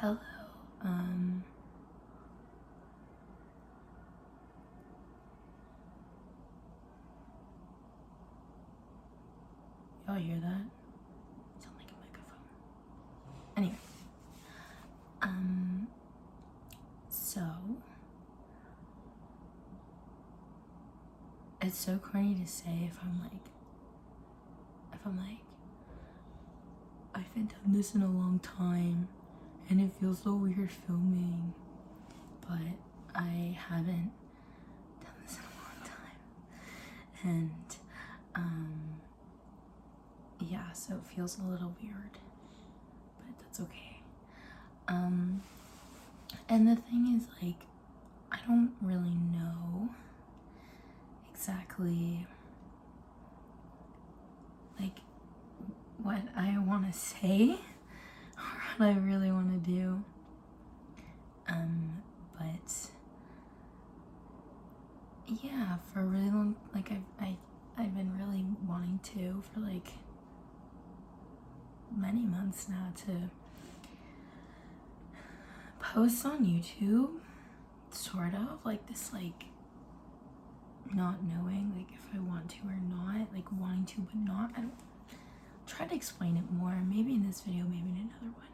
Hello. Y'all hear that? Sound like a microphone. Anyway. So it's so corny to say if I'm like I haven't done this in a long time and it feels so weird filming, but I haven't done this in a long time, and yeah, so it feels a little weird, but that's okay. And the thing is, like, I don't really know exactly like what I want to say or what I really want to do, but yeah, for a really long, like, I've been really wanting to for like many months now to post on YouTube, sort of like this, like, not knowing like if I want to or not, like wanting to but not. I don't try to explain it more, maybe in this video, maybe in another one,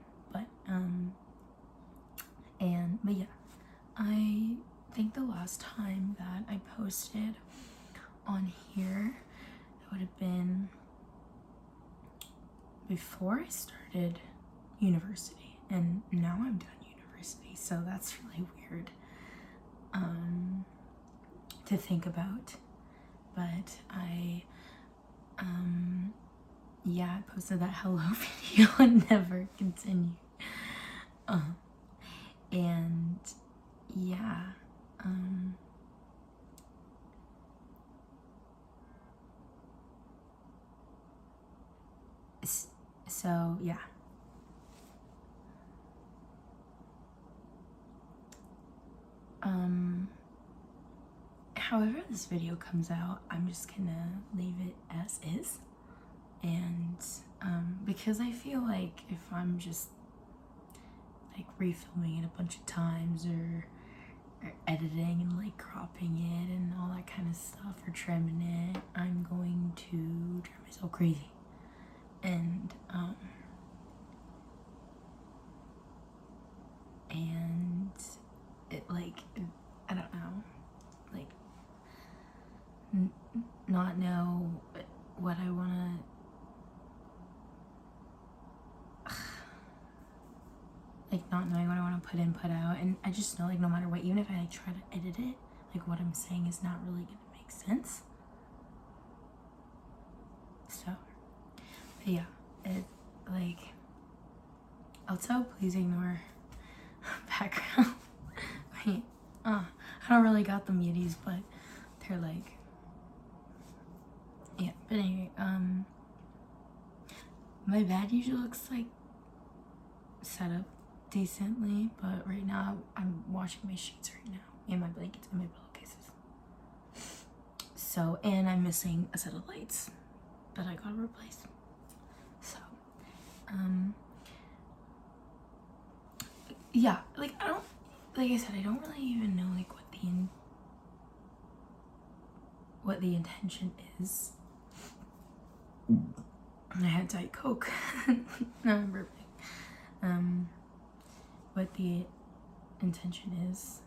but yeah, I think the last time that I posted on here, it would have been before I started university, and now I'm done university, so that's really weird to think about. But I yeah, I posted that hello video and never continued. And yeah, so yeah. However this video comes out, I'm just gonna leave it as is. And because I feel like if I'm just like refilming it a bunch of times or editing and like cropping it and all that kind of stuff, or trimming it, I'm going to drive myself crazy. And it, like, I don't know, like not know what I want to, like, not knowing what I want to put in, put out. And I just know, like, no matter what, even if I like try to edit it, like what I'm saying is not really gonna make sense. So but yeah, it, like, also please ignore background. Wait, I don't really got the muties, but they're like, yeah. But anyway, my bed usually looks like set up decently, but right now I'm washing my sheets right now, and my blankets and my pillowcases. So, and I'm missing a set of lights that I gotta replace. So, yeah, like, I don't, like I said, I don't really even know like what the intention is. I had Diet Coke. No, I'm burping. What the intention is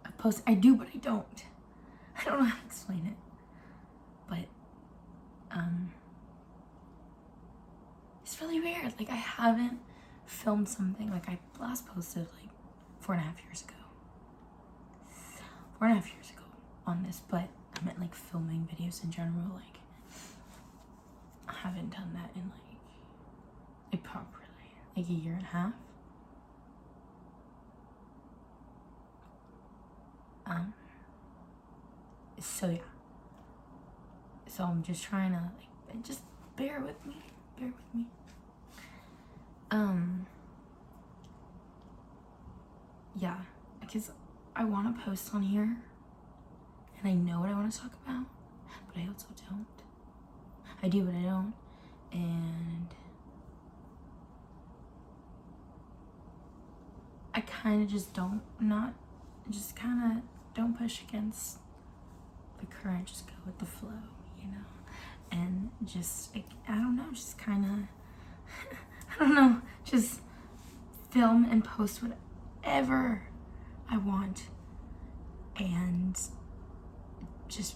of post. I do, but I don't. I don't know how to explain it. But it's really weird. Like, I haven't filmed something, like I last posted like 4.5 years ago. 4.5 years ago on this, but I meant like filming videos in general. Like, I haven't done that in like properly, like a year and a half. So yeah. So I'm just trying to, like, just bear with me. Bear with me. Yeah, because I want to post on here and I know what I want to talk about, but I also don't. I do, but I don't. And I kind of just don't push against the current, just go with the flow, you know, and just like, I don't know, just kind of I don't know, just film and post whatever I want and just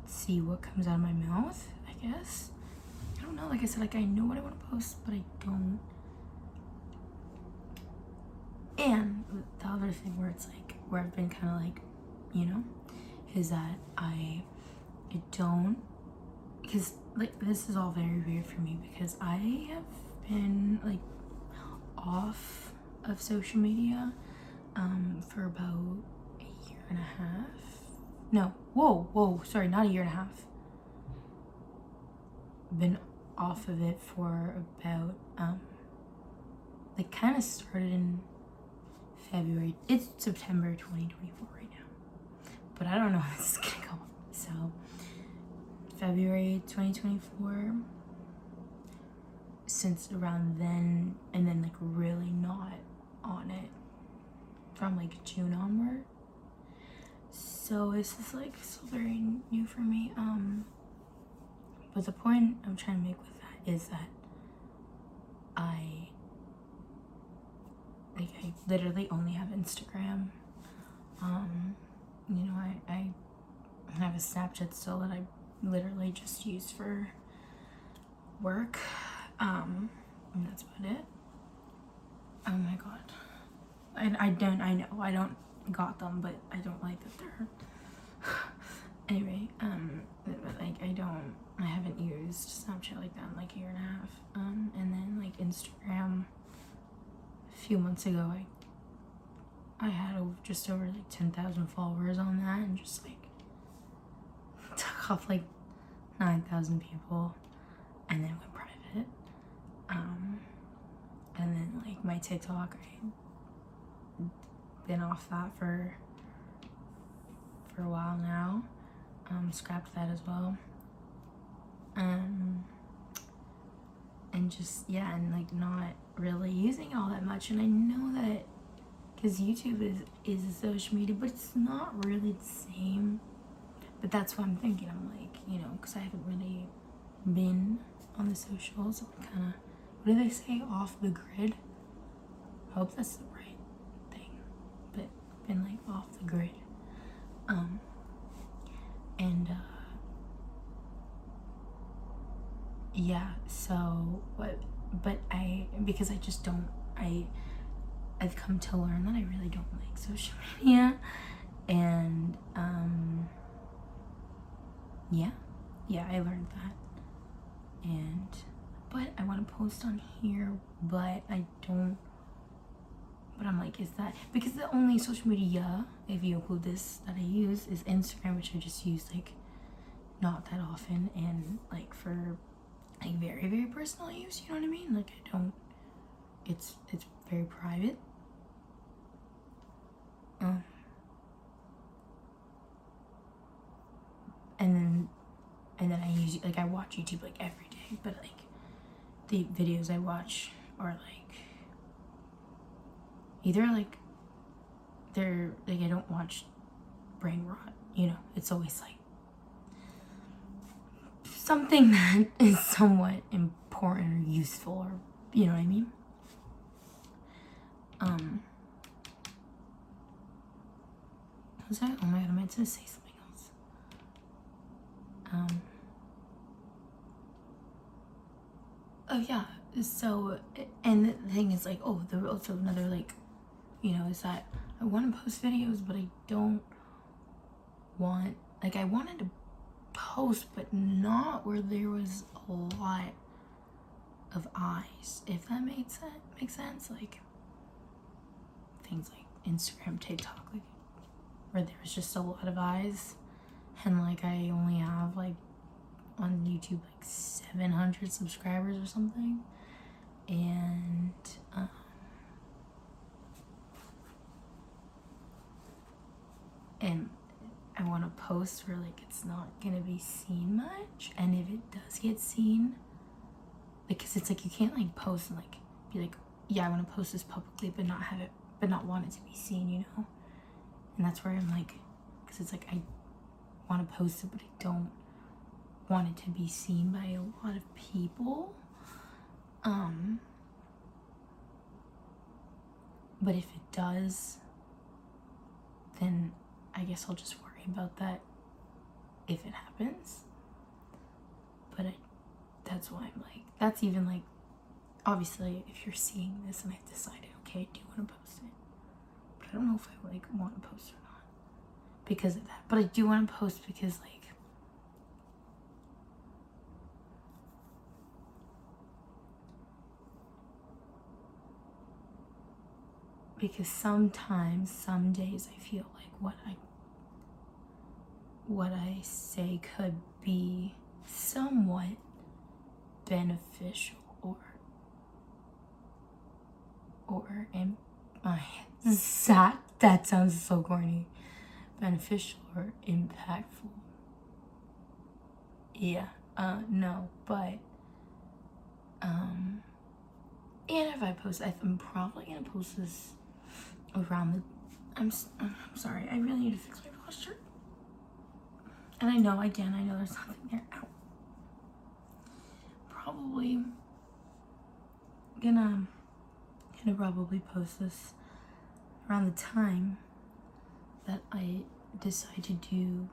see what comes out of my mouth, I guess. I don't know, like I said, like I know what I want to post, but I don't. And the other thing where it's like, where I've been kind of like, you know, is that I don't, because like this is all very weird for me because I have been like off of social media for about a year and a half. No, sorry, not a year and a half. Been off of it for about like kind of started in February. It's September 2024 right now, but I don't know how this is gonna go. So February 2024, since around then, and then like really not on it from like June onward. So this is like still very new for me. But the point I'm trying to make with that is that I literally only have Instagram. You know, I have a Snapchat still that I literally just use for work. And that's about it. Oh my god. I don't got them, but I don't like that they're anyway, like I haven't used Snapchat like that in like a year and a half. And then like Instagram, a few months ago I had just over like 10,000 followers on that, and just like took off like 9,000 people and then went private. And then like my TikTok, I've been off that for a while now. Scrapped that as well. And just, yeah, and like not really using all that much. And I know that because YouTube is a social media, but it's not really the same. But that's what I'm thinking. I'm like, you know, because I haven't really been on the socials. I'm kind of, what do they say, off the grid? I hope that's the right thing. But been like off the grid. And yeah, so but because I just don't, I've come to learn that I really don't like social media. And yeah, I learned that. And but I want to post on here, but I don't. But I'm like, is that because the only social media, if you include this, that I use is Instagram, which I just use like not that often, and like for like very, very personal use, you know what I mean? Like I don't, it's very private. And then I use, like, I watch YouTube like every day, but like the videos I watch are like either like they're like, I don't watch brain rot, you know, it's always like something that is somewhat important or useful, or you know what I mean. Was that? Oh my god, I meant to say something else. Oh yeah, so, and the thing is like, oh, there also another like, you know, is that I want to post videos, but I don't want, like, I wanted to post, but not where there was a lot of eyes, if that makes sense. Like things like Instagram, TikTok, like where there's just a lot of eyes, and like I only have like on YouTube like 700 subscribers or something, and I want to post where like it's not gonna be seen much, and if it does get seen, because it's like you can't like post and like be like, yeah, I want to post this publicly, but not want it to be seen, you know? And that's where I'm like, because it's like I want to post it, but I don't want it to be seen by a lot of people. But if it does, then I guess I'll just worry about that if it happens. But that's why I'm like, that's even like, obviously if you're seeing this and I've decided, okay, I do want to post it, but I don't know if I like want to post or not because of that. But I do want to post because like, because sometimes, some days I feel like what I say could be somewhat beneficial or in my that sounds so corny. Beneficial or impactful. Yeah. No, but and if I post, I'm probably gonna post this around the. I'm sorry. I really need to fix my posture. And I know there's something there. Ow. Probably gonna probably post this around the time that I decide to do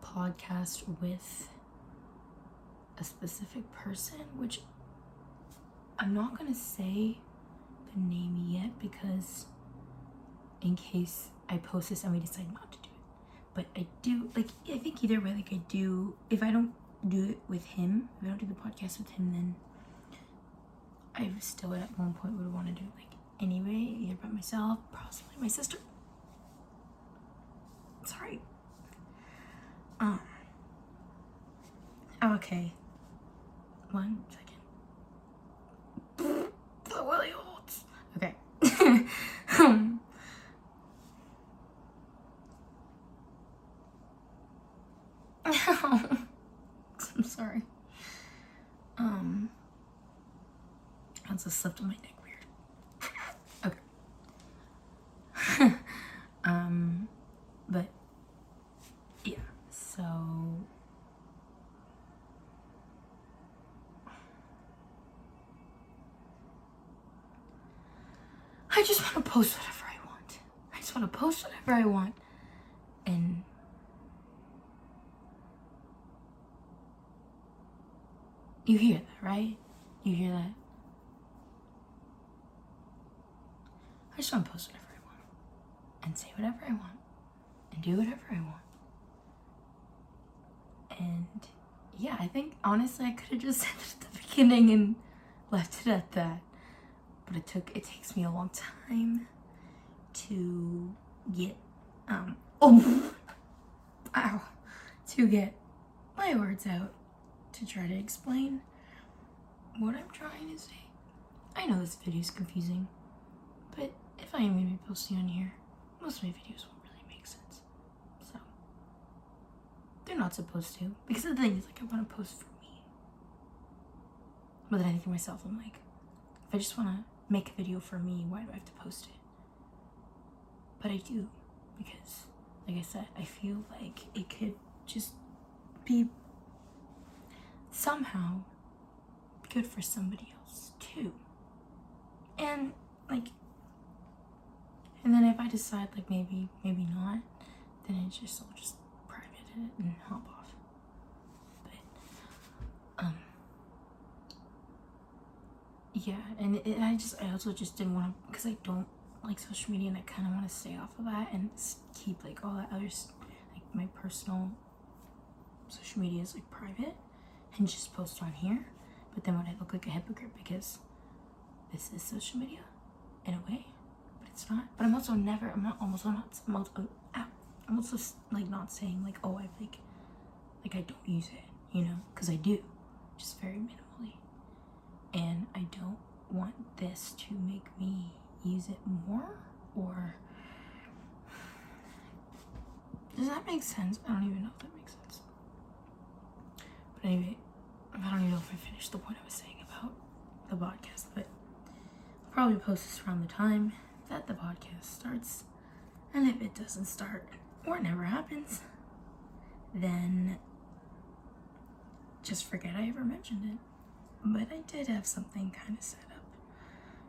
podcast with a specific person, which I'm not gonna say the name yet because in case I post this and we decide not to do it. But I do, like, I think either way, like I do, if I don't do it with him, if I don't do the podcast with him, then I still at one point would want to do it like anyway, either by myself, possibly my sister. Sorry. Okay. 1 second. The Willie holds. Okay. I'm sorry. I just slipped on my neck weird. Okay. But yeah, so I just want to post whatever I want. I just want to post whatever I want. And you hear that, right? You hear that? I just want to post whatever I want. And say whatever I want. And do whatever I want. And yeah, I think honestly I could have just said it at the beginning and left it at that. But it takes me a long time to get to get my words out to try to explain what I'm trying to say. I know this video is confusing, but if I am going to be posting on here, most of my videos won't really make sense. So they're not supposed to, because the thing is, like, I want to post for me. But then I think to myself, I'm like, if I just want to make a video for me, why do I have to post it? But I do, because like I said, I feel like it could just be somehow good for somebody else too. And like, and then if I decide like maybe not, then I'll just private it and hop off. But yeah, and I also just didn't want to, because I don't like social media and I kind of want to stay off of that and keep like all that other, like my personal social media is like private and just post on here. But then would I look like a hypocrite because this is social media in a way, but it's not. But I'm also like not saying like, oh, I like I don't use it, you know, because I do, just very minimally. And I don't want this to make me use it more, or does that make sense? I don't even know if that makes sense. But anyway, I don't even know if I finished the point I was saying about the podcast, but probably post this around the time that the podcast starts. And if it doesn't start or never happens, then just forget I ever mentioned it. But I did have something kind of set up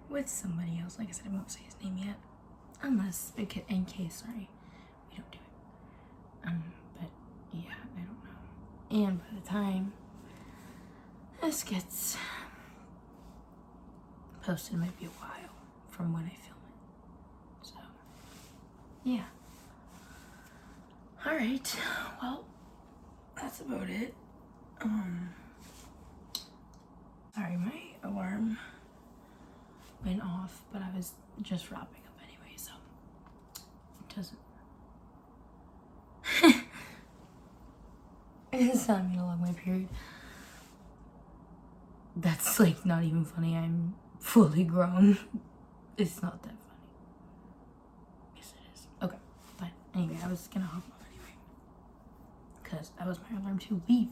with somebody else. Like I said, I won't say his name yet, unless, in case, sorry, we don't do it. But yeah, I don't know. And by the time this gets posted, it might be a while from when I film it. So, yeah. Alright, well, that's about it. Sorry, my alarm went off, but I was just wrapping up anyway, so it doesn't. It's not me along my period. That's like not even funny. I'm fully grown. It's not that funny. Yes, it is. Okay, but anyway, I was gonna hop off anyway, because that was my alarm to leave.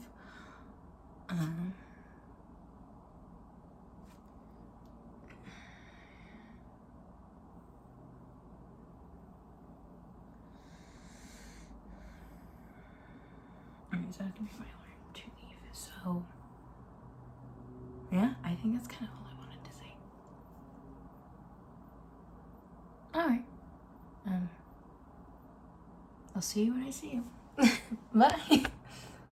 So that can be my alarm to leave. So yeah, I think that's kind of all I wanted to say. Alright. I'll see you when I see you. Bye.